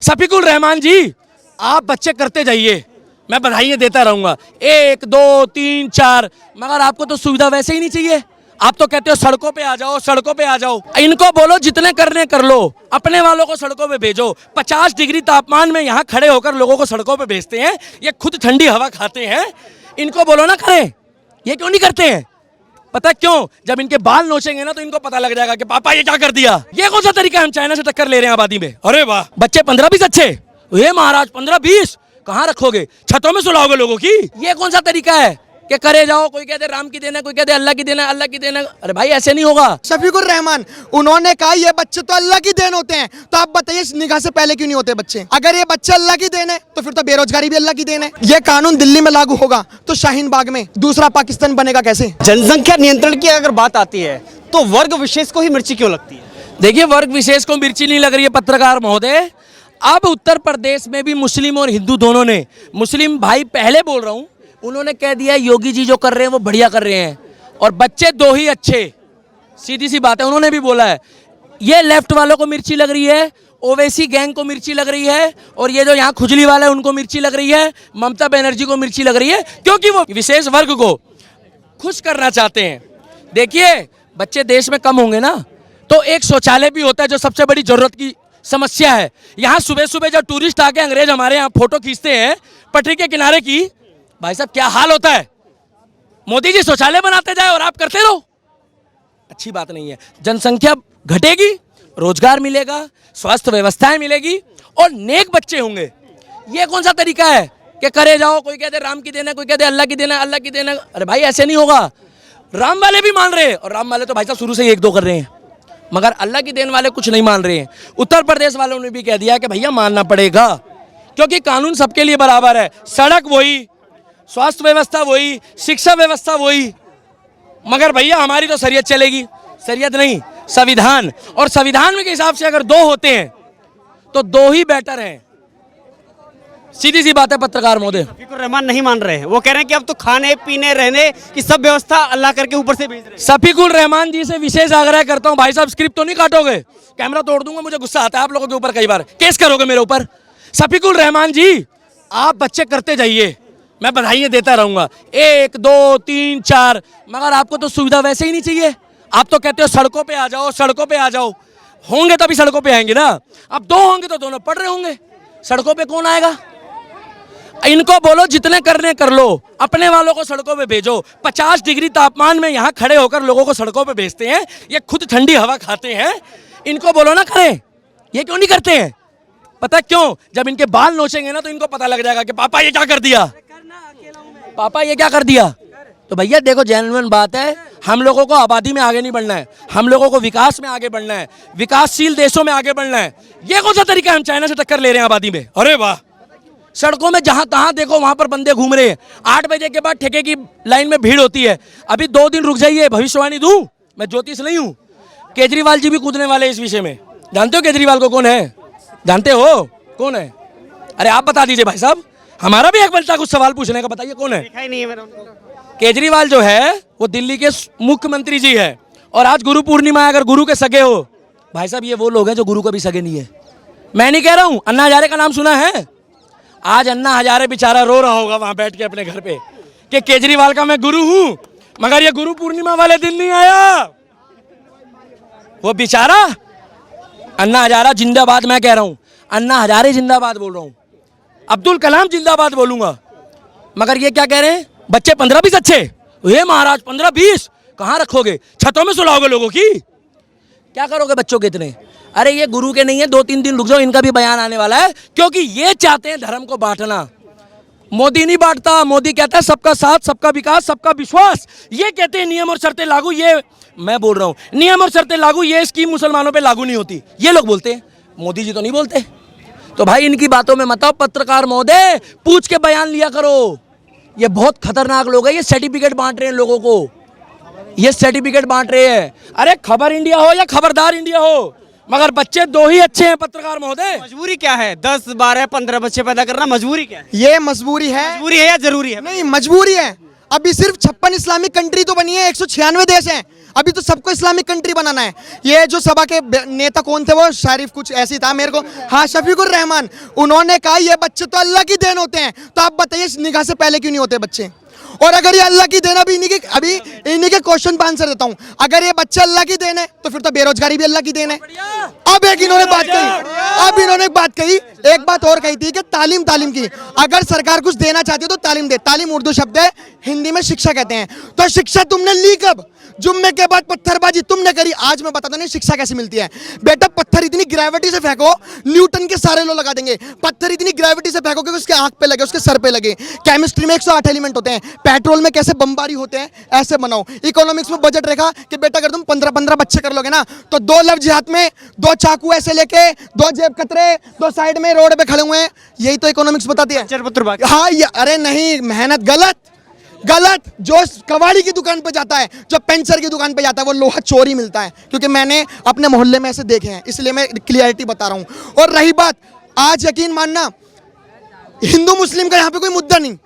शफीकुल रहमान जी, आप बच्चे करते जाइए, मैं बधाइयाँ देता रहूंगा, 1 2 3 4, मगर आपको तो सुविधा वैसे ही नहीं चाहिए। आप तो कहते हो सड़कों पे आ जाओ, सड़कों पे आ जाओ। इनको बोलो जितने करने कर लो, अपने वालों को सड़कों पे भेजो। 50 डिग्री तापमान में यहाँ खड़े होकर लोगों को सड़कों पे भेजते हैं, ये खुद ठंडी हवा खाते हैं। इनको बोलो ना करें, ये क्यों नहीं करते हैं? पता क्यों? जब इनके बाल नोचेंगे ना तो इनको पता लग जाएगा कि पापा ये क्या कर दिया। ये कौन सा तरीका है? हम चाइना से टक्कर ले रहे हैं आबादी में। अरे वाह, बच्चे 15-20 अच्छे, ये महाराज 15-20 कहाँ रखोगे? छतों में सुलाओगे लोगों की? ये कौन सा तरीका है कि करे जाओ? कोई कहते राम की देना, कोई कहते अल्लाह की देना, अल्लाह की देना। अरे भाई ऐसे नहीं होगा। शफीकुर रहमान उन्होंने कहा ये बच्चे तो अल्लाह की देन होते हैं, तो आप बताइए इस निगाह से पहले क्यों नहीं होते बच्चे? अगर ये बच्चे अल्लाह की देन है तो फिर तो बेरोजगारी भी अल्लाह की देन है। ये कानून दिल्ली में लागू होगा तो शाहीन बाग में दूसरा पाकिस्तान बनेगा कैसे? जनसंख्या नियंत्रण की अगर बात आती है तो वर्ग विशेष को ही मिर्ची क्यों लगती है? देखिए, वर्ग विशेष को मिर्ची नहीं लग रही है पत्रकार महोदय। अब उत्तर प्रदेश में भी मुस्लिम और हिंदू दोनों ने, मुस्लिम भाई पहले बोल रहा हूं, उन्होंने कह दिया योगी जी जो कर रहे हैं वो बढ़िया कर रहे हैं, और बच्चे 2 ही अच्छे। सीधी सी बात है, उन्होंने भी बोला है। ये लेफ्ट वालों को मिर्ची लग रही है, ओवैसी गैंग को मिर्ची लग रही है, और ये जो यहाँ खुजली वाला है उनको मिर्ची लग रही है, ममता बनर्जी को मिर्ची लग रही है, क्योंकि वो विशेष वर्ग को खुश करना चाहते हैं। देखिए, बच्चे देश में कम होंगे ना तो एक शौचालय भी होता है जो सबसे बड़ी जरूरत की समस्या है। यहाँ सुबह सुबह जब टूरिस्ट आके अंग्रेज हमारे यहाँ फोटो खींचते हैं पटरी के किनारे की, भाई साहब क्या हाल होता है। मोदी जी शौचालय बनाते जाए और आप करते रहो, अच्छी बात नहीं है। जनसंख्या घटेगी, रोजगार मिलेगा, स्वास्थ्य व्यवस्थाएं मिलेगी और नेक बच्चे होंगे। ये कौन सा तरीका है कि करे जाओ? कोई कहते राम की देना, कोई कहते अल्लाह की देना, अल्लाह की देना। अरे भाई ऐसे नहीं होगा। राम वाले भी मान रहे हैं, और राम वाले तो भाई साहब शुरू से ही 1-2 कर रहे हैं, मगर अल्लाह की देन वाले कुछ नहीं मान रहे हैं। उत्तर प्रदेश वालों ने भी कह दिया कि भैया मानना पड़ेगा, क्योंकि कानून सबके लिए बराबर है। सड़क वही, स्वास्थ्य व्यवस्था वही, शिक्षा व्यवस्था वही, मगर भैया हमारी तो शरीयत चलेगी। शरीयत नहीं, संविधान, और संविधान के हिसाब से अगर 2 होते हैं तो 2 ही बेटर हैं। सीधी सी बात है पत्रकार महोदय। शफीकुर रहमान नहीं मान रहे हैं, वो कह रहे हैं कि अब तो खाने पीने रहने की सब व्यवस्था अल्लाह करके ऊपर से भेज रहे हैं। शफीकुल रहमान जी से विशेष आग्रह करता हूं, भाई साहब स्क्रिप्ट तो नहीं काटोगे? कैमरा तोड़ दूंगा, मुझे गुस्सा आता है आप लोगों के ऊपर, कई बार केस करोगे मेरे ऊपर। शफीकुल रहमान जी, आप बच्चे करते जाइए, मैं बधाइयाँ देता रहूंगा, 1 2 3 4, मगर आपको तो सुविधा वैसे ही नहीं चाहिए। आप तो कहते हो सड़कों पे आ जाओ, सड़कों पे आ जाओ। होंगे तभी सड़कों पे आएंगे ना। अब 2 होंगे तो दोनों पढ़ रहे होंगे, सड़कों पे कौन आएगा? इनको बोलो जितने करने कर लो, अपने वालों को सड़कों पे भेजो। 50 डिग्री तापमान में यहाँ खड़े होकर लोगों को सड़कों पे भेजते हैं, ये खुद ठंडी हवा खाते हैं। इनको बोलो ना करें, ये क्यों नहीं करते हैं? पता क्यों? जब इनके बाल नोचेंगे ना तो इनको पता लग जाएगा कि पापा ये क्या कर दिया, पापा ये क्या कर दिया। तो भैया देखो, जेन्युइन बात है, हम लोगों को आबादी में आगे नहीं बढ़ना है, हम लोगों को विकास में आगे बढ़ना है, विकासशील देशों में आगे बढ़ना है। ये कौन सा तरीका है? हम चाइना से टक्कर ले रहे हैं आबादी में। अरे वाह, सड़कों में जहां तहां देखो वहां पर बंदे घूम रहे हैं। 8 बजे के बाद ठेके की लाइन में भीड़ होती है। अभी 2 दिन रुक जाइए, भविष्यवाणी दूं, मैं ज्योतिष नहीं हूं। केजरीवाल जी भी कूदने वाले इस विषय में। जानते हो केजरीवाल को कौन है? जानते हो कौन है? अरे आप बता दीजिए भाई साहब, हमारा भी एक बनता कुछ सवाल पूछने का। बताइए कौन है? देखा ही नहीं है मेरा। केजरीवाल जो है वो दिल्ली के मुख्यमंत्री जी है, और आज गुरु पूर्णिमा है। अगर गुरु के सगे हो भाई साहब, ये वो लोग हैं जो गुरु का भी सगे नहीं है। मैं नहीं कह रहा हूं, अन्ना हजारे का नाम सुना है? आज अन्ना हजारे बेचारा रो रहा होगा वहां बैठ के अपने घर पे कि केजरीवाल का मैं गुरु हूं, मगर ये गुरु पूर्णिमा वाले दिन नहीं आया। वो बेचारा अन्ना हजारा जिंदाबाद, मैं कह रहा हूं अन्ना हजारे जिंदाबाद बोल रहा हूं, अब्दुल कलाम जिंदाबाद बोलूंगा। मगर ये क्या कह रहे हैं? बच्चे 15-20 अच्छे, ये महाराज 15-20 कहाँ रखोगे? छतों में सुलाओगे लोगों की? क्या करोगे बच्चों के इतने? अरे ये गुरु के नहीं है, 2-3 दिन रुक जाओ, इनका भी बयान आने वाला है, क्योंकि ये चाहते हैं धर्म को बांटना। मोदी नहीं बांटता, मोदी कहता है सबका साथ, सबका विकास, सबका विश्वास। ये कहते हैं नियम और शर्तें लागू, ये मैं बोल रहा हूं नियम और शर्तें लागू, ये स्कीम मुसलमानों पे लागू नहीं होती। ये लोग बोलते हैं, मोदी जी तो नहीं बोलते। तो भाई इनकी बातों में मत आओ पत्रकार महोदय, पूछ के बयान लिया करो। ये बहुत खतरनाक लोग हैं, ये सर्टिफिकेट बांट रहे हैं लोगों को, ये सर्टिफिकेट बांट रहे हैं। अरे खबर इंडिया हो या खबरदार इंडिया हो, मगर बच्चे 2 ही अच्छे हैं पत्रकार महोदय। मजबूरी क्या है? 10 12 15 बच्चे पैदा करना मजबूरी क्या है? ये मजबूरी है। मजबूरी है या जरूरी है? नहीं, मजबूरी है। अभी सिर्फ 56 इस्लामिक कंट्री तो बनी है, 196 देश हैं। अभी तो सबको इस्लामिक कंट्री बनाना है। ये जो सभा के नेता कौन थे, वो शारिफ कुछ ऐसी था मेरे को, हाँ शफीकुर रहमान, उन्होंने कहा ये बच्चे तो अल्लाह की देन होते हैं। तो आप बताइए इस निगाह से पहले क्यों नहीं होते बच्चे? और अगर ये अल्लाह की देन, अभी इन्हीं के क्वेश्चन पर आंसर देता हूं, अगर ये बच्चे अल्लाह की देन है तो फिर तो बेरोजगारी भी अल्लाह की देन है। अब इन्होंने एक बात कही, एक बात और कही थी कि तालीम की, अगर सरकार कुछ देना चाहती है तो तालीम दे। तालीम उर्दू शब्द है, हिंदी में शिक्षा कहते हैं। तो शिक्षा तुमने ली कब? जुम्मे के बाद पत्थरबाजी तुमने करी। आज मैं बताता नहीं शिक्षा कैसे मिलती है। बेटा पत्थर इतनी ग्रेविटी से फेंको, न्यूटन के सारे लोग लगा देंगे। पत्थर इतनी ग्रेविटी से फेंको कि उसके आंख पे लगे, उसके सर पे लगे। केमिस्ट्री में 108 एलिमेंट होते हैं। पेट्रोल में कैसे बमबारी होते हैं, ऐसे बनाओ। इकोनॉमिक्स में बजट रेखा कि बेटा अगर तुम 15-15 बच्चे कर लोगे ना, तो 2 लफ्ज हाथ में, 2 चाकू ऐसे लेके, 2 जेब कतरे, 2 साइड में रोड पे खड़े हुए हैं। यही तो इकोनॉमिक्स बताती है। हाँ, अरे नहीं, मेहनत गलत। जो कबाड़ी की दुकान पे जाता है, जो पेंचर की दुकान पे जाता है, वो लोहा चोरी मिलता है। क्योंकि मैंने अपने मोहल्ले में ऐसे देखे हैं, इसलिए मैं क्लियरिटी बता रहा हूं। और रही बात, आज यकीन मानना, हिंदू मुस्लिम का यहाँ पे कोई मुद्दा नहीं।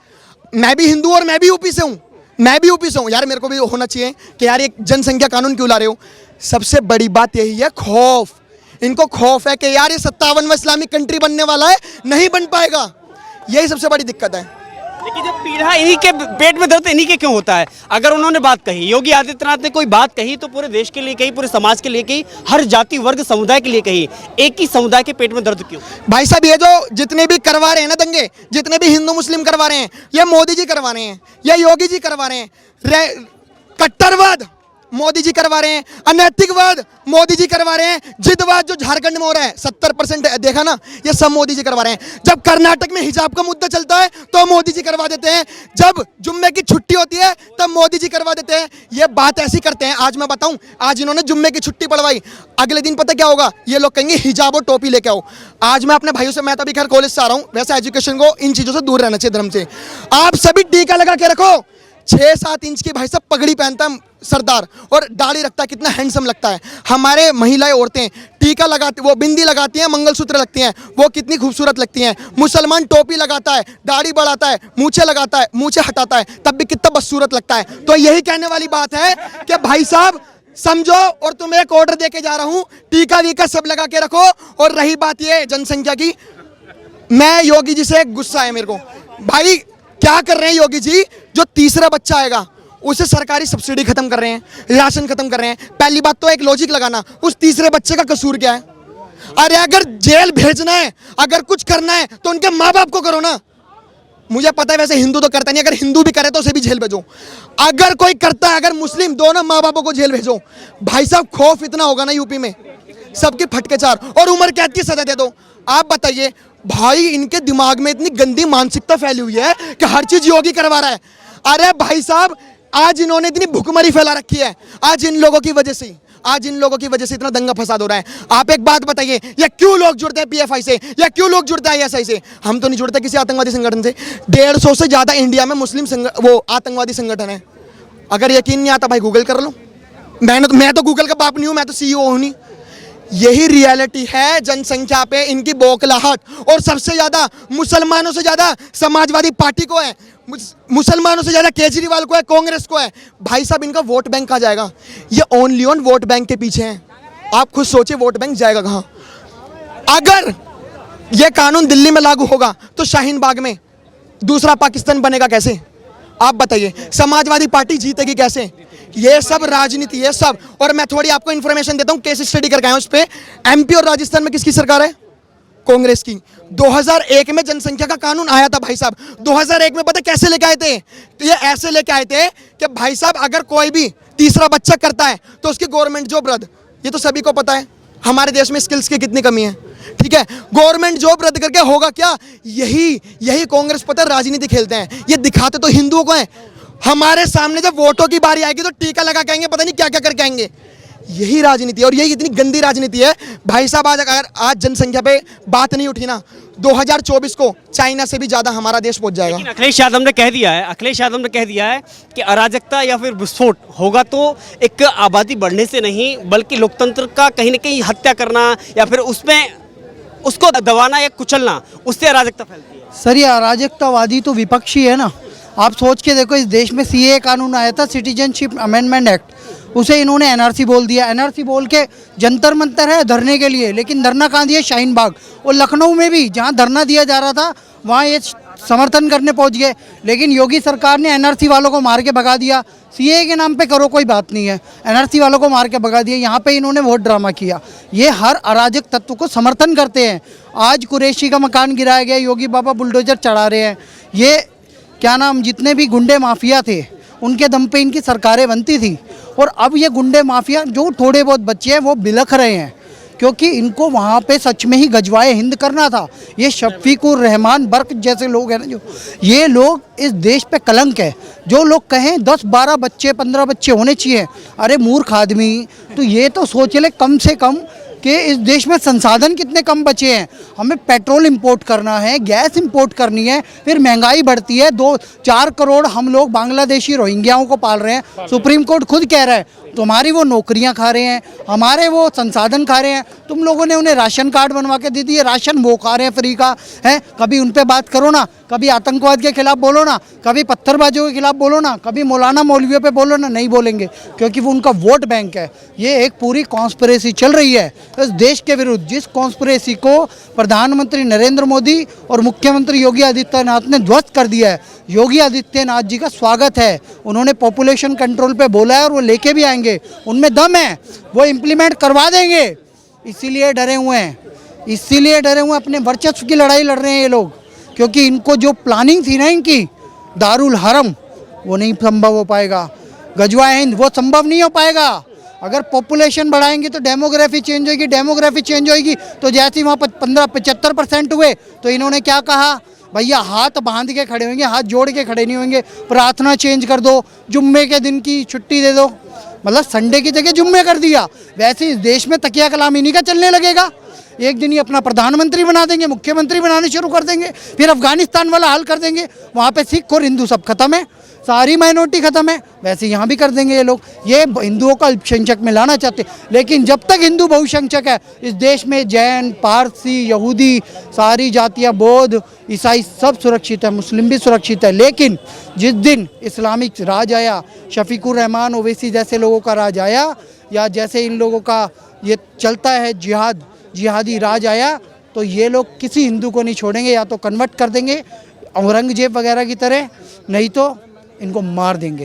मैं भी हिंदू और मैं भी यूपी से हूँ यार। मेरे को भी होना चाहिए कि यार एक जनसंख्या कानून क्यों ला रहे हो। सबसे बड़ी बात यही है, खौफ। इनको खौफ है कि यार ये 57वां इस्लामिक कंट्री बनने वाला है, नहीं बन पाएगा। यही सबसे बड़ी दिक्कत है। लेकिन जब पीड़ा इन्हीं के पेट में दर्द इन्हीं के क्यों होता है? अगर उन्होंने बात कही, योगी आदित्यनाथ ने कोई बात कही, तो पूरे देश के लिए कही, पूरे समाज के लिए कही, हर जाति वर्ग समुदाय के लिए कही। एक ही समुदाय के पेट में दर्द क्यों? भाई साहब, ये जो जितने भी करवा रहे हैं ना दंगे, जितने भी हिंदू मुस्लिम करवा रहे हैं, ये मोदी जी करवा रहे हैं, ये योगी जी करवा रहे हैं। कट्टरवाद मोदी जी करवा रहे हैं, अनैतिकवाद मोदी जी करवा रहे हैं, जिदवाद जो झारखंड में हो रहा है 70% देखा ना, ये सब मोदी जी करवा रहे हैं। जब कर्नाटक में हिजाब का मुद्दा चलता है तो मोदी जी करवा देते हैं। जब जुम्मे की छुट्टी होती है तब मोदी जी करवा देते हैं। ये बात ऐसी करते हैं। आज मैं बताऊं, आज इन्होंने जुम्मे की छुट्टी पढ़वाई, अगले दिन पता क्या होगा, ये लोग कहेंगे हिजाब और टोपी लेके आओ। आज मैं अपने भाइयों से, मैं तो अभी खैर कॉलेज से आ रहा हूँ, वैसे एजुकेशन को इन चीजों से दूर रहना चाहिए, धर्म से। आप सभी टीका लगा के रखो। 6-7 इंच की भाई साहब पगड़ी पहनता है सरदार, और दाढ़ी रखता है, कितना हैंडसम लगता है। हमारे महिलाएं, औरतें टीका लगाती, वो बिंदी लगाती हैं, मंगलसूत्र लगती हैं, वो कितनी खूबसूरत लगती हैं। मुसलमान टोपी लगाता है, दाढ़ी बढ़ाता है, मूछें लगाता है, मूछें हटाता है, तब भी कितना बदसूरत लगता है। तो यही कहने वाली बात है कि भाई साहब समझो, और तुम्हें एक ऑर्डर देके जा रहा हूं, टीका वीका सब लगा के रखो। और रही बात ये जनसंख्या की, मैं योगी जी से गुस्सा है मेरे को। भाई क्या कर रहे हैं योगी जी? जो तीसरा बच्चा आएगा उसे सरकारी सब्सिडी खत्म कर रहे हैं, राशन खत्म कर रहे हैं। पहली बात तो एक लॉजिक लगाना, उस तीसरे बच्चे का कसूर क्या है? अरे अगर जेल भेजना है, अगर कुछ करना है तो उनके माँ बाप को करो ना। मुझे पता है वैसे हिंदू तो करता नहीं, अगर हिंदू भी करे तो उसे भी जेल भेजो। अगर कोई करता है, अगर मुस्लिम, दोनों माँ बापों को जेल भेजो। भाई साहब खौफ इतना होगा ना यूपी में, सबके फटके 4 और उम्र कैद की सजा दे दो। आप बताइए भाई, इनके दिमाग में इतनी गंदी मानसिकता फैली हुई है कि हर चीज योगी करवा रहा है। अरे भाई साहब, आज इन्होंने इतनी भुखमरी फैला रखी है, आज इन लोगों की वजह से इतना दंगा फसाद हो रहा है। आप एक बात बताइए, ये क्यों लोग जुड़ते हैं पीएफआई से, या क्यों लोग जुड़ते हैं आईएसआई से? हम तो नहीं जुड़ते किसी आतंकवादी संगठन से। 150 से ज्यादा इंडिया में मुस्लिम वो आतंकवादी संगठन है। अगर यकीन नहीं आता भाई गूगल कर लो। मैं तो गूगल का बाप नहीं हूं, मैं तो सीईओ हूं नहीं। यही रियलिटी है जनसंख्या पे इनकी बौखलाहट। और सबसे ज्यादा मुसलमानों से ज्यादा समाजवादी पार्टी को है, मुसलमानों से ज्यादा केजरीवाल को है, कांग्रेस को है। भाई साहब इनका वोट बैंक कहाँ जाएगा? ये ओनली ऑन वोट बैंक के पीछे हैं। आप खुद सोचिए वोट बैंक जाएगा कहाँ? अगर ये कानून दिल्ली में लागू होगा तो शाहीन बाग में दूसरा पाकिस्तान बनेगा कैसे? आप बताइए, समाजवादी पार्टी जीतेगी कैसे? ये सब राजनीति है सब। और मैं थोड़ी आपको इंफॉर्मेशन देता हूं, केस स्टडी करके आया हूं उस पे। एमपी और राजस्थान में किसकी सरकार है? कांग्रेस की। 2001 में जनसंख्या का कानून आया था भाई साहब। 2001 में पता कैसे लेके आए थे? तो ये ऐसे लेके आए थे कि भाई साहब अगर कोई भी तीसरा बच्चा करता है तो उसकी गवर्नमेंट जॉब रद्द। ये तो सभी को पता है हमारे देश में स्किल्स की कितनी कमी है, ठीक है? गवर्नमेंट जॉब रद्द करके होगा क्या? यही कांग्रेस पता राजनीति खेलते हैं। ये दिखाते तो हिंदुओं को है, हमारे सामने जब वोटों की बारी आएगी तो टीका लगा के आएंगे, पता नहीं क्या क्या करके आएंगे। यही राजनीति है, और यही इतनी गंदी राजनीति है भाई साहब। आज जनसंख्या पे बात नहीं उठी ना, 2024 को चाइना से भी ज्यादा हमारा देश पहुंच जाएगा। लेकिन अखिलेश यादव ने कह दिया है कि अराजकता या फिर विस्फोट होगा तो एक आबादी बढ़ने से नहीं, बल्कि लोकतंत्र का कहीं ना कहीं हत्या करना या फिर उसमें उसको दबाना या कुचलना, उससे अराजकता फैलती है। सर ये अराजकतावादी तो विपक्षी है ना। आप सोच के देखो, इस देश में सीए कानून आया था, सिटीजनशिप अमेंडमेंट एक्ट, उसे इन्होंने एनआरसी बोल दिया। एनआरसी बोल के जंतर मंतर है धरने के लिए, लेकिन धरना कहाँ दिया? शाहीन बाग। और लखनऊ में भी जहाँ धरना दिया जा रहा था वहाँ ये समर्थन करने पहुँच गए, लेकिन योगी सरकार ने एनआरसी वालों को मार के भगा दिया। सीए के नाम पे करो कोई बात नहीं है, एनआरसी वालों को मार के भगा दिया। यहाँ पे इन्होंने बहुत ड्रामा किया। ये हर अराजक तत्व को समर्थन करते हैं। आज कुरैशी का मकान गिराया गया, योगी बाबा बुलडोजर चढ़ा रहे हैं। ये क्या नाम, जितने भी गुंडे माफिया थे उनके दम पे इनकी सरकारें बनती थी, और अब ये गुंडे माफिया जो थोड़े बहुत बच्चे हैं वो बिलख रहे हैं, क्योंकि इनको वहाँ पे सच में ही गजवाए हिंद करना था। ये शफीकुर रहमान बर्क जैसे लोग हैं ना, जो ये लोग इस देश पे कलंक है। जो लोग कहें 10-12 बच्चे 15 बच्चे होने चाहिए, अरे मूर्ख आदमी, तो ये तो सोच ले कम से कम कि इस देश में संसाधन कितने कम बचे हैं। हमें पेट्रोल इंपोर्ट करना है, गैस इंपोर्ट करनी है, फिर महंगाई बढ़ती है। 2-4 करोड़ हम लोग बांग्लादेशी रोहिंग्याओं को पाल रहे हैं। सुप्रीम कोर्ट खुद कह रहा है तुम्हारी वो नौकरियां खा रहे हैं, हमारे वो संसाधन खा रहे हैं। तुम लोगों ने उन्हें राशन कार्ड बनवा के दे दिए, राशन वो खा रहे हैं फ्री का है। कभी उन पे बात करो ना, कभी आतंकवाद के खिलाफ बोलो ना, कभी पत्थरबाजों के खिलाफ बोलो ना, कभी मौलाना मौलवियों पे बोलो ना, नहीं बोलेंगे, क्योंकि वो उनका वोट बैंक है। ये एक पूरी कॉन्स्पिरेसी चल रही है इस देश के विरुद्ध, जिस कॉन्स्पिरेसी को प्रधानमंत्री नरेंद्र मोदी और मुख्यमंत्री योगी आदित्यनाथ ने ध्वस्त कर दिया है। योगी आदित्यनाथ जी का स्वागत है, उन्होंने पॉपुलेशन कंट्रोल पे बोला है और वो लेके भी आएंगे, उनमें दम है, वो इम्प्लीमेंट करवा देंगे। इसीलिए डरे हुए हैं, इसीलिए डरे हुए, अपने वर्चस्व की लड़ाई लड़ रहे हैं ये लोग, क्योंकि इनको जो प्लानिंग थी ना इनकी दारुल हरम, वो नहीं संभव हो पाएगा। गजवाए हिंद वो संभव नहीं हो पाएगा। अगर पॉपुलेशन बढ़ाएंगे तो डेमोग्राफी चेंज होगी, डेमोग्राफी चेंज होगी तो जैसे वहाँ 15-75% हुए तो इन्होंने क्या कहा, भैया हाथ बांध के खड़े होंगे, हाथ जोड़ के खड़े नहीं होंगे। प्रार्थना चेंज कर दो, जुम्मे के दिन की छुट्टी दे दो, मतलब संडे की जगह जुम्मे कर दिया। वैसे इस देश में तकिया कलाम इन्हीं का चलने लगेगा। एक दिन ये अपना प्रधानमंत्री बना देंगे, मुख्यमंत्री बनाने शुरू कर देंगे, फिर अफगानिस्तान वाला हाल कर देंगे। वहाँ पे सिख और हिंदू सब खत्म है, सारी माइनॉरिटी खत्म है। वैसे यहाँ भी कर देंगे ये लोग। ये हिंदुओं को अल्पसंख्यक में लाना चाहते, लेकिन जब तक हिंदू बहुसंख्यक है इस देश में जैन, पारसी, यहूदी, सारी जातियाँ, बौद्ध, ईसाई सब सुरक्षित है, मुस्लिम भी सुरक्षित है। लेकिन जिस दिन इस्लामिक राज आया, शफीकुर रहमान ओवैसी जैसे लोगों का राज आया, या जैसे इन लोगों का ये चलता है जिहादी राज आया, तो ये लोग किसी हिंदू को नहीं छोड़ेंगे, या तो कन्वर्ट कर देंगे औरंगजेब वगैरह की तरह, नहीं तो इनको मार देंगे।